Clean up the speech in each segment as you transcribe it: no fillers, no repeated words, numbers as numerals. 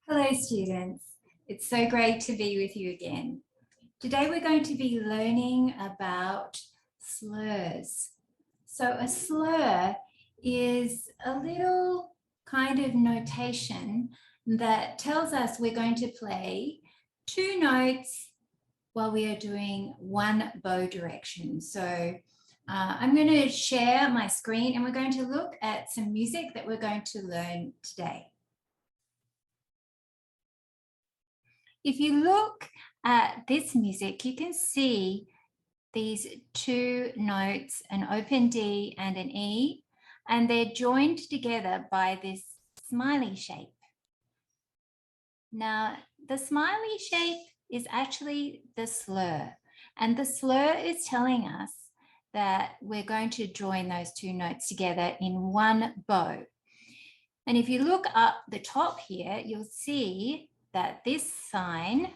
Hello students, it's so great to be with you again. Today we're going to be learning about slurs. So a slur is a little kind of notation that tells us we're going to play two notes while we are doing one bow direction. So I'm going to share my screen and we're going to look at some music that we're going to learn today. If you look at this music, you can see these two notes, an open D and an E, and they're joined together by this smiley shape. Now, the smiley shape is actually the slur, and the slur is telling us that we're going to join those two notes together in one bow. And if you look up the top here, you'll see that this sign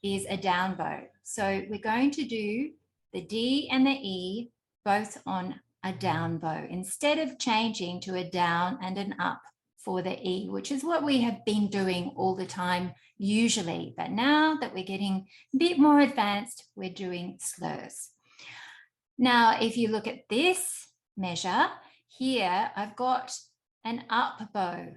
is a down bow. So we're going to do the D and the E both on a down bow instead of changing to a down and an up for the E, which is what we have been doing all the time usually. But now that we're getting a bit more advanced, we're doing slurs. Now, if you look at this measure here, I've got an up bow.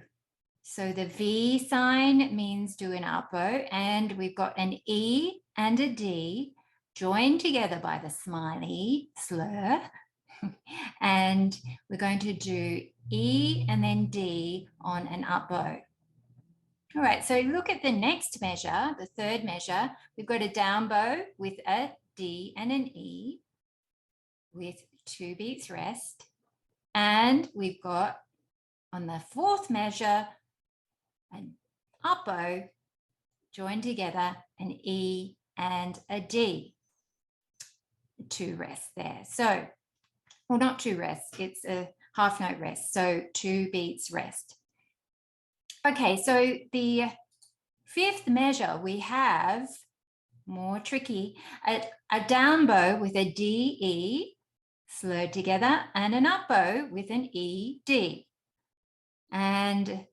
So the V sign means do an up bow, and we've got an E and a D joined together by the smiley slur. And we're going to do E and then D on an up bow. All right, so look at the next measure, the third measure. We've got a down bow with a D and an E with 2 beats rest. And we've got on the fourth measure, an up bow joined together, an E and a D. 2 rests there. So, well, not 2 rests, it's a half note rest. So 2 beats rest. Okay, so the fifth measure we have, more tricky, a down bow with a D, E slurred together and an up bow with an E, D. And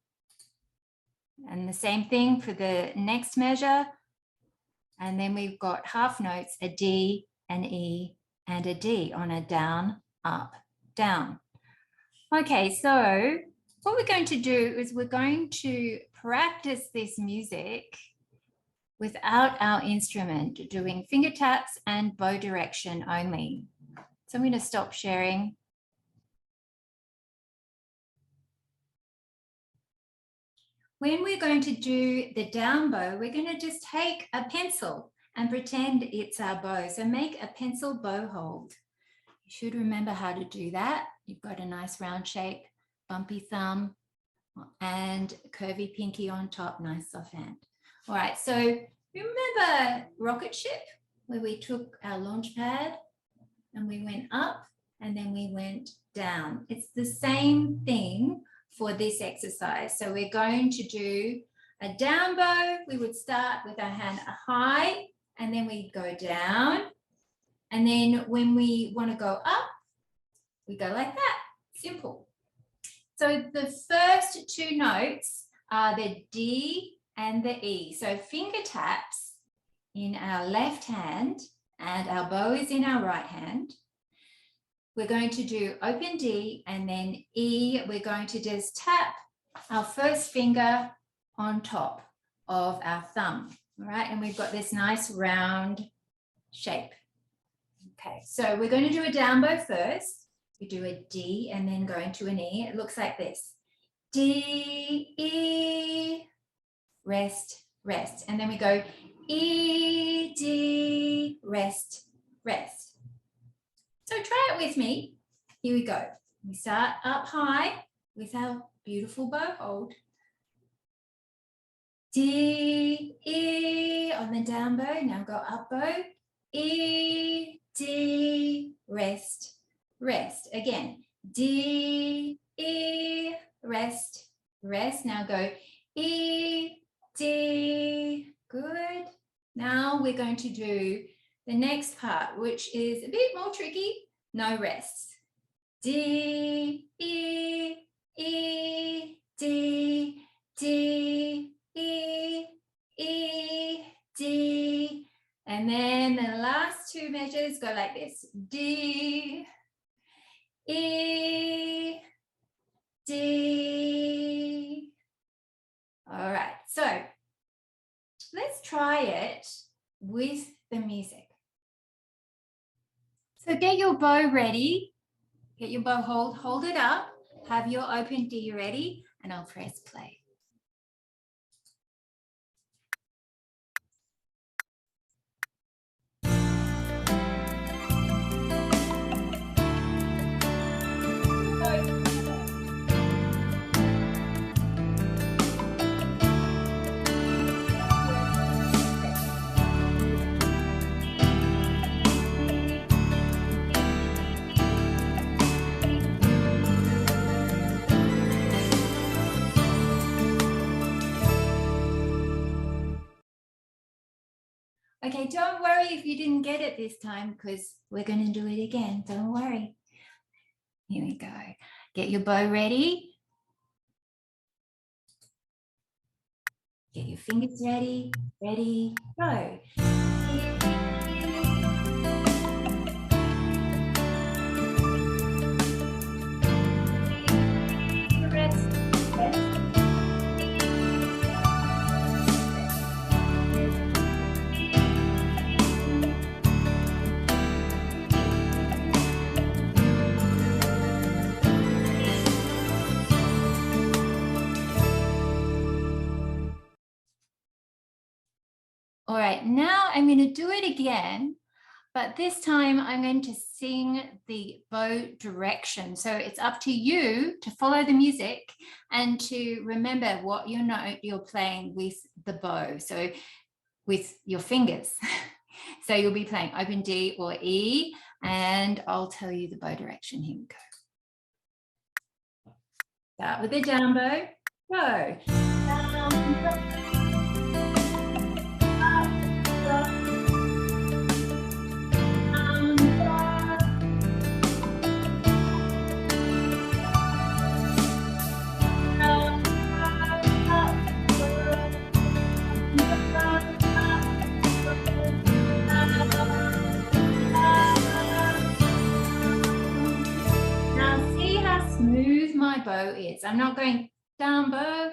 the same thing for the next measure. And then we've got half notes, a D, an E, and a D on a down, up, down. Okay, so what we're going to do is we're going to practice this music without our instrument, doing finger taps and bow direction only. So I'm going to stop sharing. When we're going to do the down bow, we're going to just take a pencil and pretend it's our bow. So make a pencil bow hold. You should remember how to do that. You've got a nice round shape, bumpy thumb, and curvy pinky on top, nice soft hand. All right, so remember rocket ship, where we took our launch pad and we went up and then we went down. It's the same thing for this exercise. So we're going to do a down bow. We would start with our hand high and then we go down. And then when we want to go up, we go like that, simple. So the first 2 notes are the D and the E. So finger taps in our left hand and our bow is in our right hand. We're going to do open D and then E. We're going to just tap our first finger on top of our thumb, all right? And we've got this nice round shape. Okay, so we're going to do a down bow first. We do a D and then go into an E. It looks like this. D, E, rest, rest. And then we go E, D, rest, rest. So try it with me. Here we go. We start up high with our beautiful bow hold. D, E on the down bow. Now go up bow. E, D, rest, rest. Again, D, E, rest, rest. Now go E, D, good. Now we're going to do the next part, which is a bit more tricky, no rests. D, E, E, D, D, E, E, D. And then the last two measures go like this. D, E, D. All right, so let's try it with the music. So get your bow ready. Get your bow, hold it up. Have your open D ready, and I'll press play. Okay, don't worry if you didn't get it this time, because we're going to do it again. Don't worry. Here we go. Get your bow ready. Get your fingers ready. Ready, go. All right, now I'm going to do it again, but this time I'm going to sing the bow direction. So it's up to you to follow the music and to remember what your note you're playing with the bow. So with your fingers. So you'll be playing open D or E, and I'll tell you the bow direction. Here we go. Start with the down bow. Go. Down, smooth my bow is. I'm not going down bow,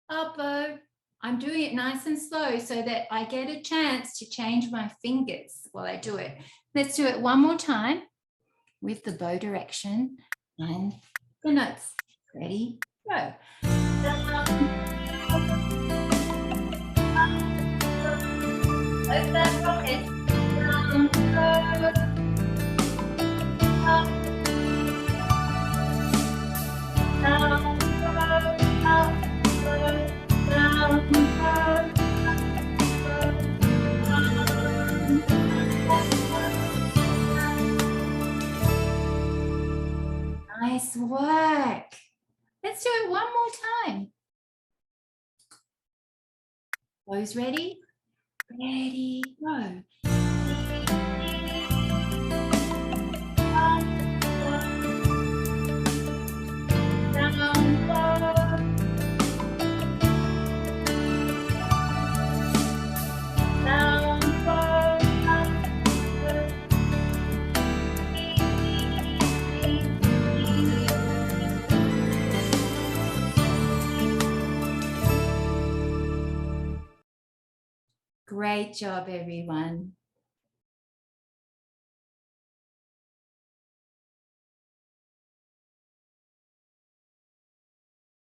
up bow. I'm doing it nice and slow so that I get a chance to change my fingers while I do it. Let's do it one more time with the bow direction and the notes. Ready, go. Open that pocket. Down, bow, up. Nice work. Let's do it one more time. Bows ready? Ready, go. Great job, everyone.